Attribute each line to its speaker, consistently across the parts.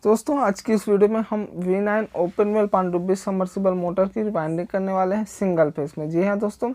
Speaker 1: दोस्तों आज की इस वीडियो में हम V9 ओपन वेल पनडुब्बी सबमर्सिबल मोटर की रिवाइंडिंग करने वाले हैं सिंगल फेस में। जी हाँ दोस्तों,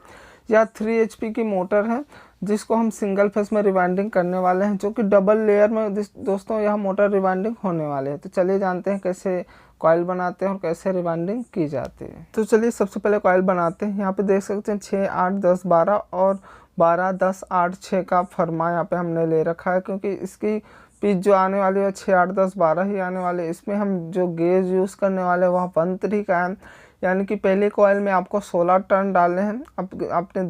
Speaker 1: यह 3 HP की मोटर है जिसको हम सिंगल फेस में रिवाइंडिंग करने वाले हैं, जो कि डबल लेयर में दोस्तों यह मोटर रिवाइंडिंग होने वाले हैं। तो चलिए जानते हैं कैसे कॉइल बनाते हैं और कैसे रिवाइंडिंग की जाती है। तो चलिए सबसे पहले कॉइल बनाते हैं। यहाँ पे देख सकते हैं 6, 8, 10, 12 और 12, 10, 8, 6 का फरमा यहाँ पे हमने ले रखा है, क्योंकि इसकी पिच जो आने वाली है 6, 8, 10, 12 ही आने वाले। इसमें हम जो गेज यूज़ करने वाले हैं वह 1/3 का है, यानी कि पहले कॉइल में आपको 16 टर्न डालने हैं। अब आपने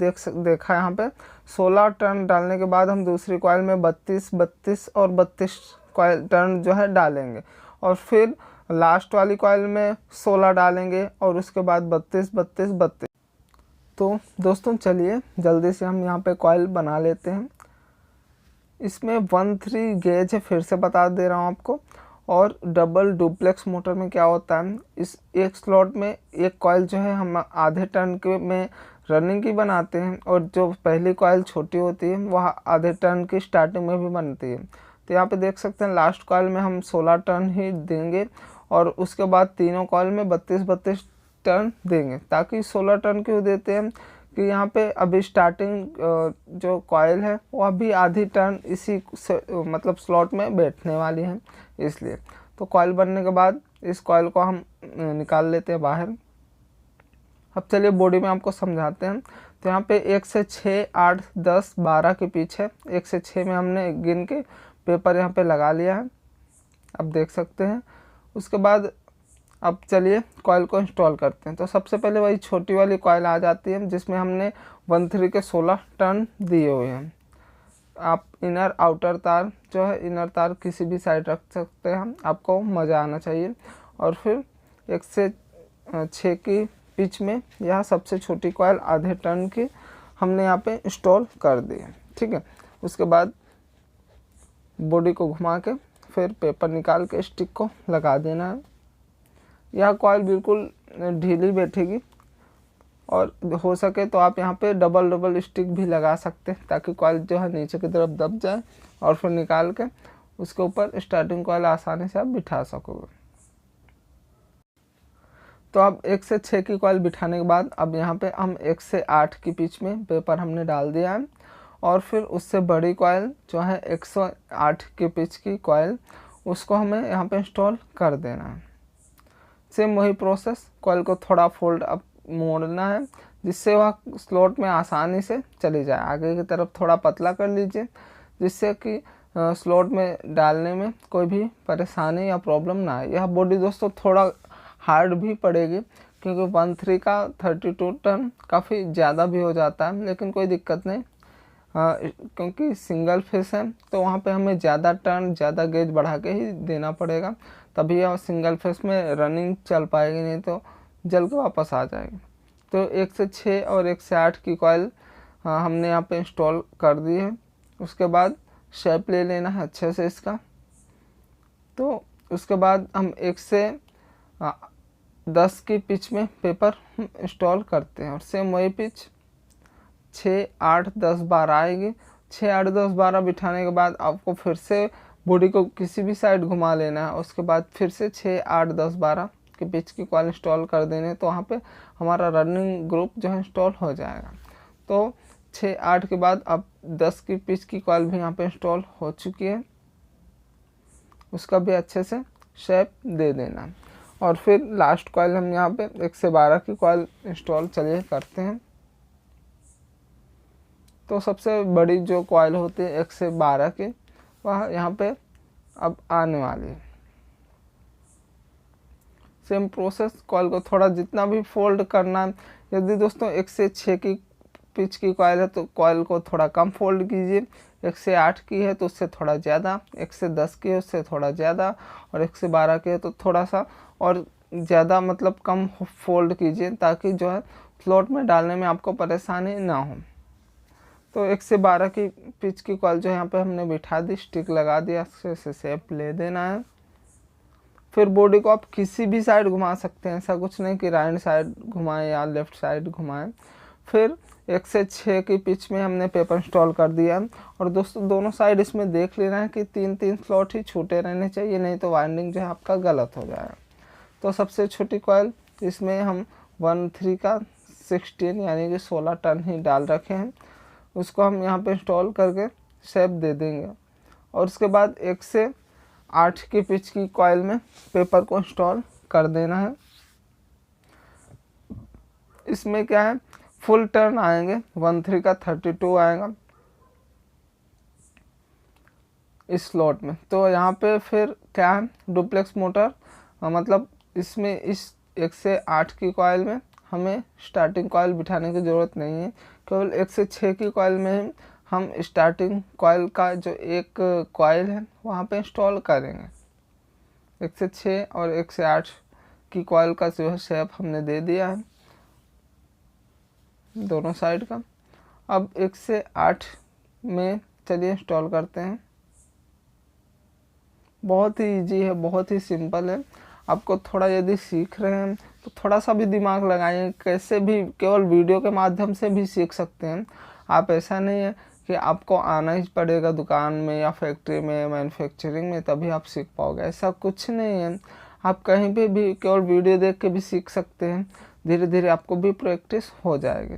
Speaker 1: देखा यहाँ पे 16 टर्न डालने के बाद हम दूसरी कॉइल में 32, 32 और 32 कॉइल टर्न जो है डालेंगे, और फिर लास्ट वाली कॉइल में 16 डालेंगे और उसके बाद 32, 32, 32। तो दोस्तों चलिए जल्दी से हम यहाँ पे कॉइल बना लेते हैं। इसमें 1/3 गेज है, फिर से बता दे रहा हूँ आपको। और डबल डुप्लेक्स मोटर में क्या होता है, इस एक स्लॉट में एक कॉइल जो है हम आधे टर्न के में रनिंग की बनाते हैं, और जो पहली कॉइल छोटी होती है वह आधे टर्न की स्टार्टिंग में भी बनती है। तो यहाँ पे देख सकते हैं लास्ट कॉइल में हम 16 टर्न ही देंगे, और उसके बाद तीनों कॉइल में 32, 32 टर्न देंगे। ताकि 16 टर्न क्यों देते हैं कि यहाँ पे अभी स्टार्टिंग जो कॉइल है वो अभी आधी टर्न इसी मतलब स्लॉट में बैठने वाली है, इसलिए। तो कॉइल बनने के बाद इस कॉइल को हम निकाल लेते हैं बाहर। अब चलिए बॉडी में आपको समझाते हैं। तो यहाँ पे 1 से 6, 8, 10, 12 के पीछे 1 से 6 में हमने गिन के पेपर यहाँ पे लगा लिया है, अब देख सकते हैं। उसके बाद अब चलिए कॉइल को इंस्टॉल करते हैं। तो सबसे पहले वही छोटी वाली कॉइल आ जाती है जिसमें हमने 1/3 के 16 टर्न दिए हुए हैं। आप इनर आउटर तार जो है, इनर तार किसी भी साइड रख सकते हैं, आपको मज़ा आना चाहिए। और फिर 1 से 6 की पिच में यह सबसे छोटी कॉइल आधे टर्न की हमने यहाँ पे इंस्टॉल कर दी है, ठीक है। उसके बाद बॉडी को घुमा के फिर पेपर निकाल के स्टिक को लगा देना है। यह कॉइल बिल्कुल ढीली बैठेगी, और हो सके तो आप यहाँ पे डबल स्टिक भी लगा सकते हैं, ताकि कॉइल जो है नीचे की तरफ दब जाए, और फिर निकाल के उसके ऊपर स्टार्टिंग कॉइल आसानी से आप बिठा सकोगे। तो अब 1 से 6 की कॉइल बिठाने के बाद अब यहाँ पे हम 1 से 8 की पिच में पेपर हमने डाल दिया है, और फिर उससे बड़ी कॉइल जो है 108 की पिच की कॉइल, उसको हमें यहाँ पे इंस्टॉल कर देना है। सेम वही प्रोसेस, कॉइल को थोड़ा फोल्ड अप मोड़ना है जिससे वह स्लॉट में आसानी से चली जाए। आगे की तरफ थोड़ा पतला कर लीजिए, जिससे कि स्लॉट में डालने में कोई भी परेशानी या प्रॉब्लम ना आए। यह बॉडी दोस्तों थोड़ा हार्ड भी पड़ेगी, क्योंकि 1/3 का 32 टर्न काफ़ी ज़्यादा भी हो जाता है, लेकिन कोई दिक्कत नहीं। क्योंकि सिंगल फेस है तो वहाँ पे हमें ज़्यादा टर्न, ज़्यादा गेज बढ़ा के ही देना पड़ेगा, तभी यह सिंगल फेस में रनिंग चल पाएगी, नहीं तो जल के वापस आ जाएगी। तो 1 से 6 और 1 से 8 की कॉइल हमने यहाँ पे इंस्टॉल कर दी है। उसके बाद शेप ले लेना है अच्छे से इसका। तो उसके बाद हम 1 से 10 की पिच में पेपर इंस्टॉल करते हैं, और सेम वही पिच 6, 8, 10, 12 आएगी। 6, 8, 10, 12 बिठाने के बाद आपको फिर से बॉडी को किसी भी साइड घुमा लेना है। उसके बाद फिर से 6, 8, 10, 12 के पिच की कॉइल इंस्टॉल कर देने, तो वहाँ पे हमारा रनिंग ग्रुप जो है इंस्टॉल हो जाएगा। तो 6, 8 के बाद अब 10 की पिच की कॉइल भी यहाँ पे इंस्टॉल हो चुकी है, उसका भी अच्छे से शेप दे देना। और फिर लास्ट कॉइल हम यहाँ पे 1 से 12 की कॉइल इंस्टॉल चलिए करते हैं। तो सबसे बड़ी जो कॉइल होती है 1 से 12 की, वह यहाँ पे अब आने वाली है। सेम प्रोसेस, कॉइल को थोड़ा जितना भी फोल्ड करना है। यदि दोस्तों 1 से 6 की पिच की कॉइल है तो कॉइल को थोड़ा कम फोल्ड कीजिए, 1 से 8 की है तो उससे थोड़ा ज़्यादा, 1 से 10 की है उससे थोड़ा ज़्यादा, और 1 से 12 की है तो थोड़ा सा और ज़्यादा मतलब कम फोल्ड कीजिए, ताकि जो है स्लॉट में डालने में आपको परेशानी ना हो। तो 1 से 12 की पिच की कॉइल जो यहाँ पे हमने बिठा दी, स्टिक लगा दिया, अच्छे से शेप ले देना है। फिर बॉडी को आप किसी भी साइड घुमा सकते हैं, ऐसा कुछ नहीं कि राइट साइड घुमाएं या लेफ़्ट साइड घुमाएं। फिर 1 से 6 की पिच में हमने पेपर इंस्टॉल कर दिया। और दोस्तों दोनों साइड इसमें देख लेना है कि 3-3 स्लॉट ही छूटे रहने चाहिए, नहीं तो वाइंडिंग जो है आपका गलत हो जाएगा। तो सबसे छोटी कॉइल इसमें हम 1/3 का 16 यानी कि 16 टर्न ही डाल रखे हैं, उसको हम यहाँ पे इंस्टॉल करके शेप दे देंगे। और उसके बाद 1 से 8 की पिच की कॉइल में पेपर को इंस्टॉल कर देना है। इसमें क्या है, फुल टर्न आएंगे, 1/3 का 32 आएगा इस स्लॉट में। तो यहाँ पे फिर क्या है, डुप्लेक्स मोटर, मतलब इसमें इस 1 से 8 की कॉइल में हमें स्टार्टिंग कॉइल बिठाने की ज़रूरत नहीं है, केवल 1 से 6 की कॉइल में हम स्टार्टिंग कॉइल का जो एक कॉइल है वहाँ पे इंस्टॉल करेंगे। 1 से 6 और 1 से 8 की कॉइल का जो है शेप हमने दे दिया है दोनों साइड का। अब 1 से 8 में चलिए इंस्टॉल करते हैं। बहुत ही इजी है, बहुत ही सिंपल है। आपको थोड़ा यदि सीख रहे हैं तो थोड़ा सा भी दिमाग लगाएं, कैसे भी केवल वीडियो के माध्यम से भी सीख सकते हैं आप। ऐसा नहीं है कि आपको आना ही पड़ेगा दुकान में या फैक्ट्री में, मैन्युफैक्चरिंग में, तभी आप सीख पाओगे, ऐसा कुछ नहीं है। आप कहीं पे भी केवल वीडियो देख के भी सीख सकते हैं, धीरे धीरे आपको भी प्रैक्टिस हो जाएगी।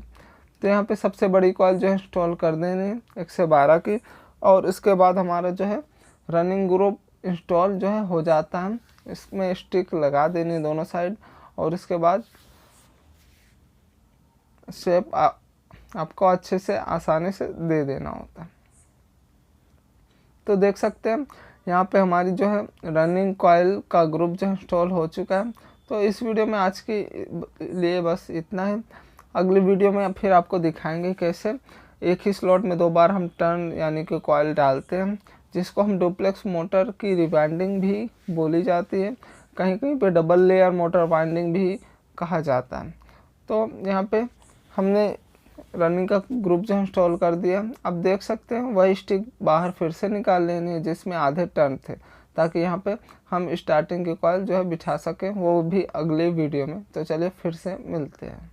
Speaker 1: तो यहाँ पे सबसे बड़ी कॉइल जो है इंस्टॉल कर देनी है 112 की, और इसके बाद हमारा जो है रनिंग ग्रुप इंस्टॉल जो है हो जाता है। इसमें स्टिक लगा देनी दोनों साइड, और इसके बाद शेप आपको अच्छे से आसानी से दे देना होता है। तो देख सकते हैं यहाँ पे हमारी जो है रनिंग कॉइल का ग्रुप जो इंस्टॉल हो चुका है। तो इस वीडियो में आज के लिए बस इतना है। अगली वीडियो में फिर आपको दिखाएंगे कैसे एक ही स्लॉट में 2 बार हम टर्न यानी कि कॉइल डालते हैं, जिसको हम डुप्लेक्स मोटर की रिवाइंडिंग भी बोली जाती है, कहीं कहीं पे डबल लेयर मोटर वाइंडिंग भी कहा जाता है। तो यहाँ पे हमने रनिंग का ग्रुप जो इंस्टॉल कर दिया। अब देख सकते हैं वही स्टिक बाहर फिर से निकाल लेनी है जिसमें आधे टर्न थे, ताकि यहाँ पे हम स्टार्टिंग की कॉइल जो है बिठा सकें, वो भी अगले वीडियो में। तो चलिए फिर से मिलते हैं।